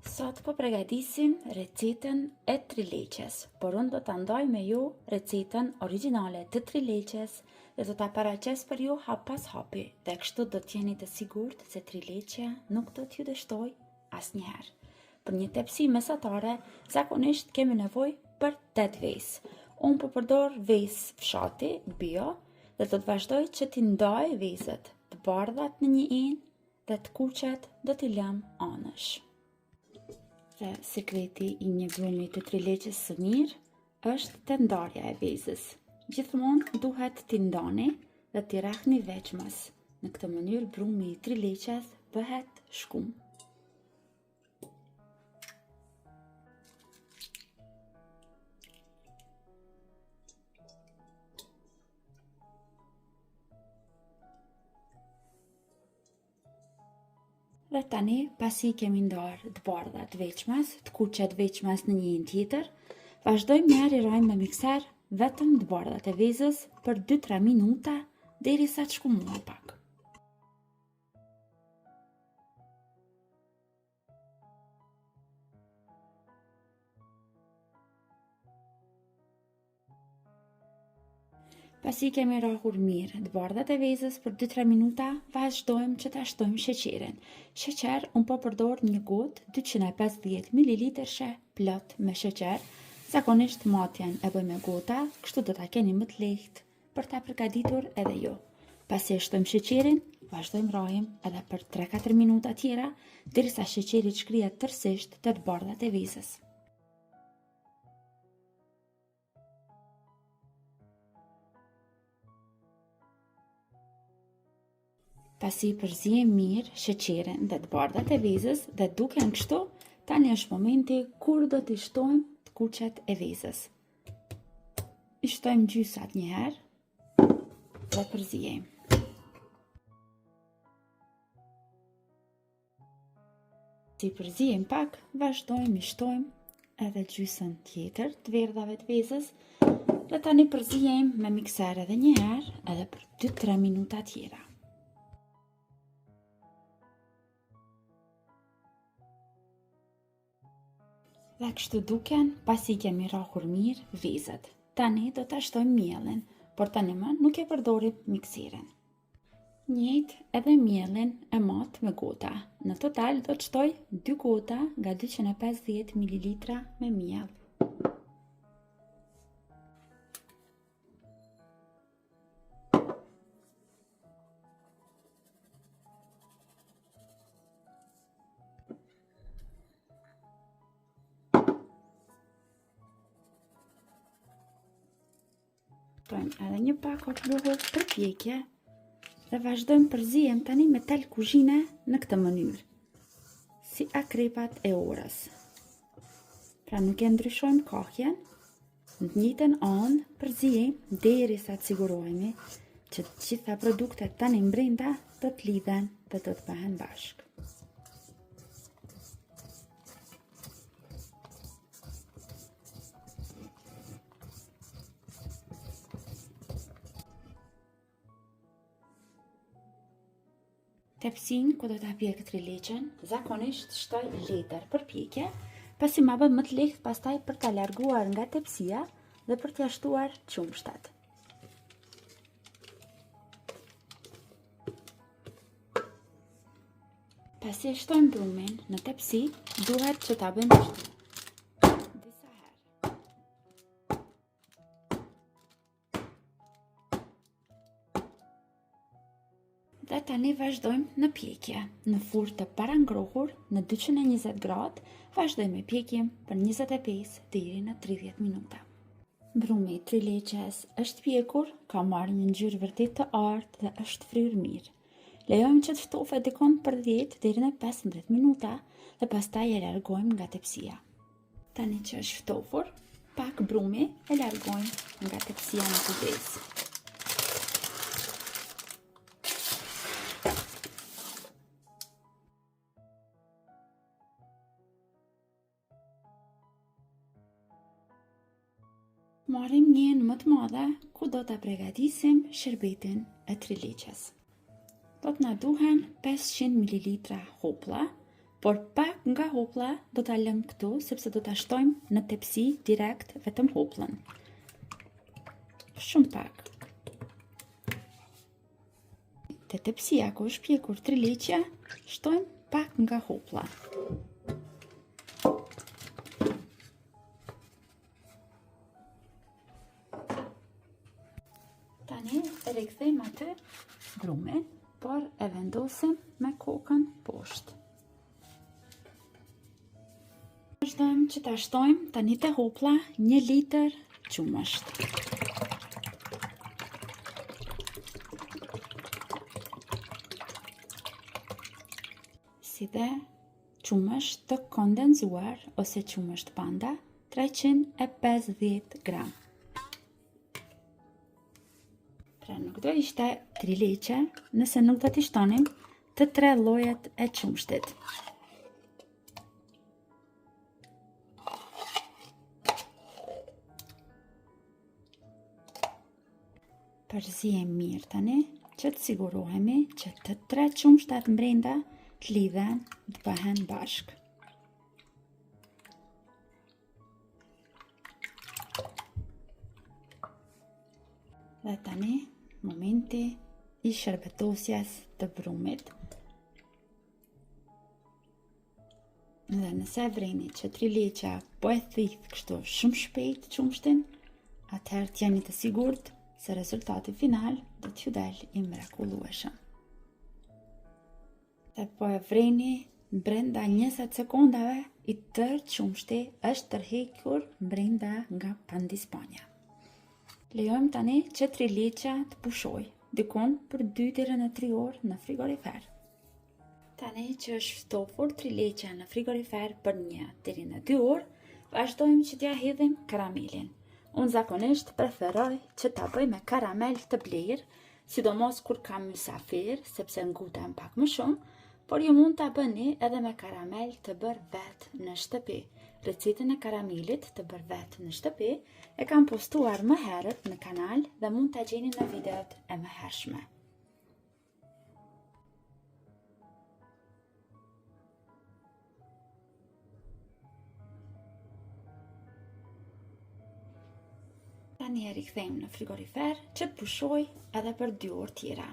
Sot po përgatisim recetën e trileqes, por unë do të ndaj me ju recetën originale të trileqes dhe do të paraqes për ju hap pas hapi dhe kështu do t'jeni të sigurt se trileqja nuk do t'ju dështoj asnjëherë. Për një tepsi mesatare, zakonisht kemi nevojë për 8 vezë. Unë po përdor vezë fshati, bio, dhe do të vazhdoj që t'i ndaj vezët të bardhat në një enë dhe të kuqet do t'i lëm anësh. Dhe sekreti i një brumi të trileqes së mirë është të ndarja e vezës. Gjithmonë duhet t'i ndani dhe t'i rrahni veçmës. Në këtë mënyrë brumi i trileqes bëhet shkum. Dhe tani, pasi kemi ndarë të bardhat veçmas, të kuqet veçmas në një enë tjetër, vazhdojmë njerë i rajmë me mikser vetëm të bardhat e vezës për 2-3 minuta derisa të shkumohen pak. Pasi kemi rrahur mirë të bardhat e vezës për 2-3 minuta, vazhdojmë që ta shtojmë sheqerin. Sheqer, unë po përdor një gotë 250 ml plot me sheqer. Zakonisht matjen e bëj me gota, kështu do ta keni më të lehtë për ta përgatitur edhe ju. Pasi e shtojmë sheqerin, vazhdojmë rrahim edhe për 3-4 minuta tjera, derisa sheqeri të shkrihet tërësisht te të bardhat e vezës. Pasi përzihem mirë sheqerin dhe të bardhat e vezës dhe duken kështu, tani është momenti kur do t'i shtojmë të kuqet e vezës. I shtojmë gjysat një herë dhe përzihem. Si përzihem pak, vazhdojmë i shtojmë edhe gjysën tjetër të verdhave të vezës dhe tani përzihem me mikser edhe një herë edhe për 2-3 minuta tjera. Dhe kështu duken pasi kemi rrahur mirë vezët. Tani do ta shtojmë miellin, por tani më nuk e përdorim mikserin. Njëjtë edhe miellin e mat me gota. Në total do të shtoj 2 gota nga 250 ml me miell. Shtojmë edhe një pak pluhur për pjekje dhe vazhdojmë përzihem tani me tel kuzhine në këtë mënyrë, si akrepat e orës. Pra nuk e ndryshojmë kohjen, në të njëjtën anë përzihem derisa të sigurohemi që të gjitha produktet tani brenda do të lidhen dhe do të bëhen bashkë. Tepsin ku do ta pjek trileqen, zakonisht shtoj letër për pjekje, pasi ma bën më të lehtë pastaj për ta larguar nga tepsia dhe për t'ia shtuar qumshtat. Pasi e shtojmë brumin në tepsi, duhet që ta bëjmë disa herë. Dhe tani vazhdojmë në pjekje. Në furrë të parangrohur në 220 gradë, vazhdojmë me pjekjen për 25 deri në 30 minuta. Brumi i trileqes është pjekur, ka marrë një ngjyrë vërtet të artë dhe është fryrë mirë. Lejojmë që të ftofet dikon për 10 deri në 15 minuta dhe pastaj e largojmë nga tepsia. Tani që është ftofur, pak brumi e largojmë nga tepsia në kudes. Marrim një enë më të madhe ku do ta përgatisim shërbetin e trileqes. Do të na duhen 500 ml hoplla, por pak nga hopla do ta lëmë këtu, sepse do ta shtojmë në tepsi direkt vetëm hoplën. Shumë pak. Te tepsia ku është pjekur triliqja, shtojmë pak nga hopla. Tani e rikthejmë aty brumin, por e vendosim me kokën poshtë. Vazhdojmë që ta shtojmë tani te hopla 1 litër qumësht. Si dhe qumësht të kondenzuar ose qumësht panda 350 gram. Pra nuk do ishte triliqe nëse nuk do t'i shtonim të 3 llojet e qumshtit. Përzijem mirë tani që të sigurohemi që të 3 qumshtat mbrenda të lidhen, të bëhen bashkë. Dhe tani momenti i shërbetosjes të brumit. Dhe nëse vreni që triliqja po e thith kështu shumë shpejt qumshtin, atëherë t'jeni të sigurt se rezultati final do t'ju del i mrekullueshëm. Dhe po e vreni brenda 20 sekondave, i tërë qumshti është tërhequr brenda nga pandispanja. Lejojmë tani që triliqja të pushoj, dikon për 2 deri në 3 orë në frigorifer. Tani që është ftofur triliqja në frigorifer për 1 deri në 2 orë, vazhdojmë që t'ja hedhim karamelin. Unë zakonisht preferoj që ta bëj me karamel të blerë, sidomos kur kam mysafir, sepse nguten pak më shumë, por ju mund ta bëni edhe me karamel të bërë vetë në shtëpi. Recetën e karamelit të bërë vetë në shtëpi e kam postuar më herët në kanal dhe mund ta gjeni në videot e mëhershme. Tani e rikthejmë në frigorifer që të pushoj edhe për 2 orë tjera.